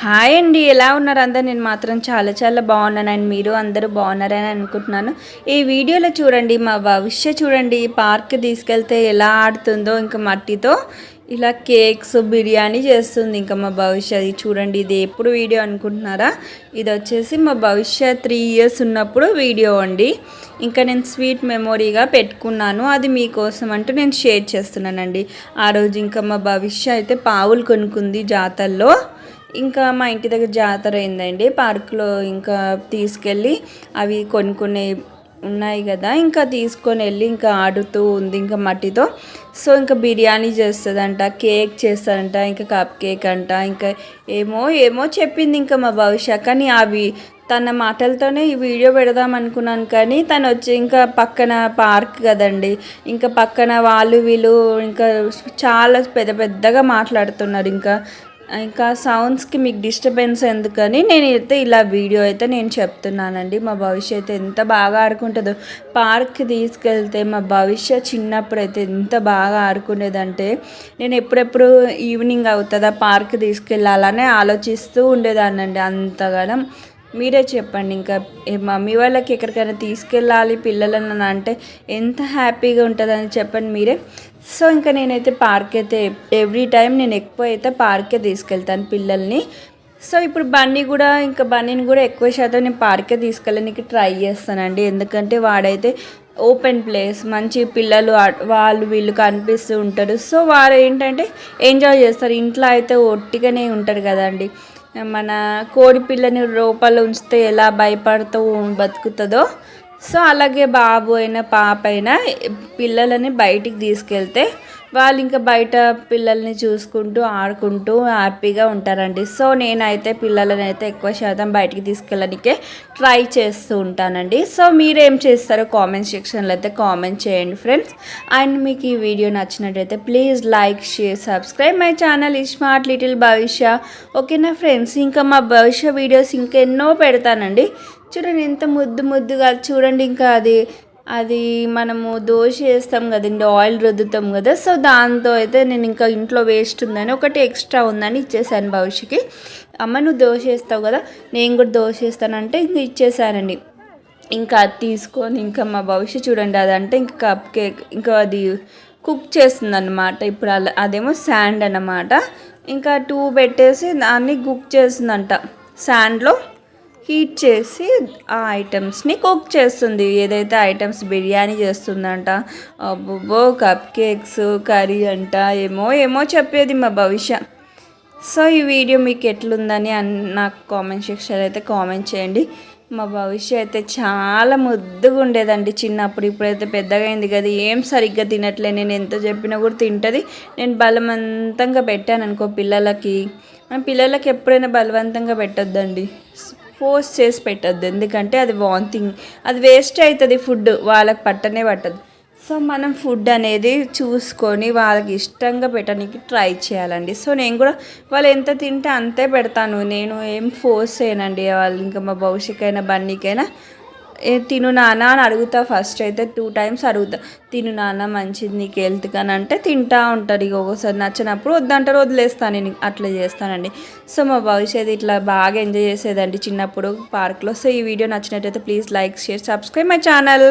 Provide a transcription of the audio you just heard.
Hi అండి, ఎలా ఉన్నారు అందరు? నేను మాత్రం చాలా చాలా బాగున్నాను అండ్ మీరు అందరూ బాగున్నారని అనుకుంటున్నాను. ఈ వీడియోలో చూడండి, మా భవిష్య చూడండి పార్క్ తీసుకెళ్తే ఎలా ఆడుతుందో, ఇంకా మట్టితో ఇలా కేక్స్ బిర్యానీ చేస్తుంది. ఇంకా మా భవిష్య చూడండి, ఇది ఎప్పుడు వీడియో అనుకుంటున్నారా? ఇది వచ్చేసి మా భవిష్య 3 years ఉన్నప్పుడు వీడియో అండి. ఇంకా నేను స్వీట్ మెమొరీగా పెట్టుకున్నాను, అది మీకోసం అంటూ నేను షేర్ చేస్తున్నానండి. ఆ రోజు ఇంకా మా భవిష్య అయితే పావులు కొనుక్కుంది జాతరలో. ఇంకా మా ఇంటి దగ్గర జాతర అయిందండి పార్కులో. ఇంకా తీసుకెళ్ళి అవి కొన్ని ఉన్నాయి కదా, ఇంకా తీసుకొని వెళ్ళి ఇంకా ఆడుతూ ఉంది ఇంకా మట్టితో. సో ఇంకా బిర్యానీ చేస్తుందంట, కేక్ చేస్తారంట, ఇంకా కప్ కేక్ అంట, ఇంకా ఏమో ఏమో చెప్పింది ఇంకా మా భవిష్య. కానీ అవి తన మాటలతోనే ఈ వీడియో పెడదాం అనుకున్నాను, కానీ తను వచ్చి ఇంకా పక్కన పార్క్ కదండి, ఇంకా పక్కన వాళ్ళు వీళ్ళు ఇంకా చాలా పెద్ద పెద్దగా మాట్లాడుతున్నారు. ఇంకా సౌండ్స్కి మీకు డిస్టర్బెన్స్ ఎందుకని నేనైతే ఇలా వీడియో అయితే నేను చెప్తున్నానండి. మా భవిష్య అయితే ఎంత బాగా ఆడుకుంటుందో పార్క్కి తీసుకెళ్తే. మా భవిష్య చిన్నప్పుడు అయితే ఎంత బాగా ఆడుకునేదంటే, నేను ఎప్పుడెప్పుడు ఈవినింగ్ అవుతుందా పార్క్ తీసుకెళ్ళాలనే ఆలోచిస్తూ ఉండేదాన్నండి అంతగానం. మీరే చెప్పండి, ఇంకా మమ్మీ వాళ్ళకి ఎక్కడికైనా తీసుకెళ్ళాలి పిల్లలను అంటే ఎంత హ్యాపీగా ఉంటుందని చెప్పండి మీరే. సో ఇంకా నేనైతే పార్క్ అయితే ఎవ్రీ టైం నేను ఎక్కువ అయితే పార్కే తీసుకెళ్తాను పిల్లల్ని. సో ఇప్పుడు బన్నీని కూడా ఎక్కువ శాతం నేను పార్కే తీసుకెళ్ళడానికి ట్రై చేస్తానండి. ఎందుకంటే వాడైతే ఓపెన్ ప్లేస్, మంచి పిల్లలు వాళ్ళు వీళ్ళు కనిపిస్తూ ఉంటారు. సో వారు ఏంటంటే ఎంజాయ్ చేస్తారు. ఇంట్లో అయితే ఒట్టిగానే ఉంటారు కదండి. మన కోడి పిల్లని లోపల ఉంచితే ఎలా భయపడుతూ బతుకుతుందో, సో అలాగే బాబు అయినా పాప అయినా పిల్లలని బయటికి తీసుకెళ్తే వాళ్ళు ఇంకా బయట పిల్లల్ని చూసుకుంటూ ఆడుకుంటూ హ్యాపీగా ఉంటారండి. సో నేనైతే పిల్లలని అయితే ఎక్కువ శాతం బయటికి తీసుకెళ్ళడానికే ట్రై చేస్తూ ఉంటానండి. సో మీరేం చేస్తారో కామెంట్ సెక్షన్లో అయితే కామెంట్ చేయండి ఫ్రెండ్స్. అండ్ మీకు ఈ వీడియో నచ్చినట్టయితే please like, share, subscribe my channel smart little భవిష్య. ఓకేనా ఫ్రెండ్స్? ఇంకా మా భవిష్య వీడియోస్ ఇంకెన్నో పెడతానండి. చూడండి ఎంత ముద్దుగా చూడండి. ఇంకా అది మనము దోశ వేస్తాం కదండి, ఆయిల్ రుద్దుతాం కదా. సో దాంతో అయితే నేను ఇంకా ఇంట్లో వేస్ట్ ఉందని ఒకటి ఎక్స్ట్రా ఉందని ఇచ్చేసాను భవిష్యకి. అమ్మ నువ్వు దోశ వేస్తావు కదా, నేను కూడా దోశ వేస్తానంటే ఇంక ఇచ్చేసానండి. ఇంకా అది తీసుకొని ఇంకా మా భవిష్య చూడండి, అదంటే ఇంకా కప్ కేక్ ఇంకా అది కుక్ చేస్తుంది అన్నమాట. ఇప్పుడు అదేమో శాండ్ అన్నమాట. ఇంకా 2 పెట్టేసి దాన్ని కుక్ చేస్తుందంట. శాండ్లో హీట్ చేసి ఆ ఐటమ్స్ని కుక్ చేస్తుంది. ఏదైతే ఐటమ్స్ బిర్యానీ చేస్తుందంట, అబ్బో కప్ కేక్స్, కర్రీ అంట, ఏమో చెప్పేది మా భవిష్య. సో ఈ వీడియో మీకు ఎట్లుందని నాకు కామెంట్ సెక్షన్ అయితే కామెంట్ చేయండి. మా భవిష్య అయితే చాలా ముద్దుగా ఉండేదండి చిన్నప్పుడు. ఇప్పుడైతే పెద్దగా అయింది కదా, ఏం సరిగ్గా తినట్లే. నేను ఎంత చెప్పినా కూడా తింటుంది. నేను బలవంతంగా పెట్టాను అనుకో పిల్లలకి, మన పిల్లలకి ఎప్పుడైనా బలవంతంగా పెట్టొద్దండి, ఫోర్స్ చేసి పెట్టద్దు. ఎందుకంటే అది వాంతింగ్, అది వేస్ట్ అవుతుంది ఫుడ్, వాళ్ళకి పట్టదు. సో మనం ఫుడ్ అనేది చూసుకొని వాళ్ళకి ఇష్టంగా పెట్టడానికి ట్రై చేయాలండి. సో నేను కూడా వాళ్ళు ఎంత తింటే అంతే పెడతాను, నేను ఏం ఫోర్స్ చేయనండి. వాళ్ళు ఇంకా మా భవిష్యకైనా బన్నీకైనా తిను నాన్న అని అడుగుతా. ఫస్ట్ అయితే 2 times అడుగుతా, తిను నాన్న మంచిది నీకు హెల్త్ కానీ అంటే తింటా ఉంటారు. ఇక ఒక్కోసారి నచ్చినప్పుడు వద్దంటారు, వదిలేస్తాను. నేను అట్లా చేస్తానండి. సో మా భవిష్యత్తు ఇట్లా బాగా ఎంజాయ్ చేసేదండి చిన్నప్పుడు పార్క్లో. సో ఈ వీడియో నచ్చినట్టయితే please like, share, subscribe my channel.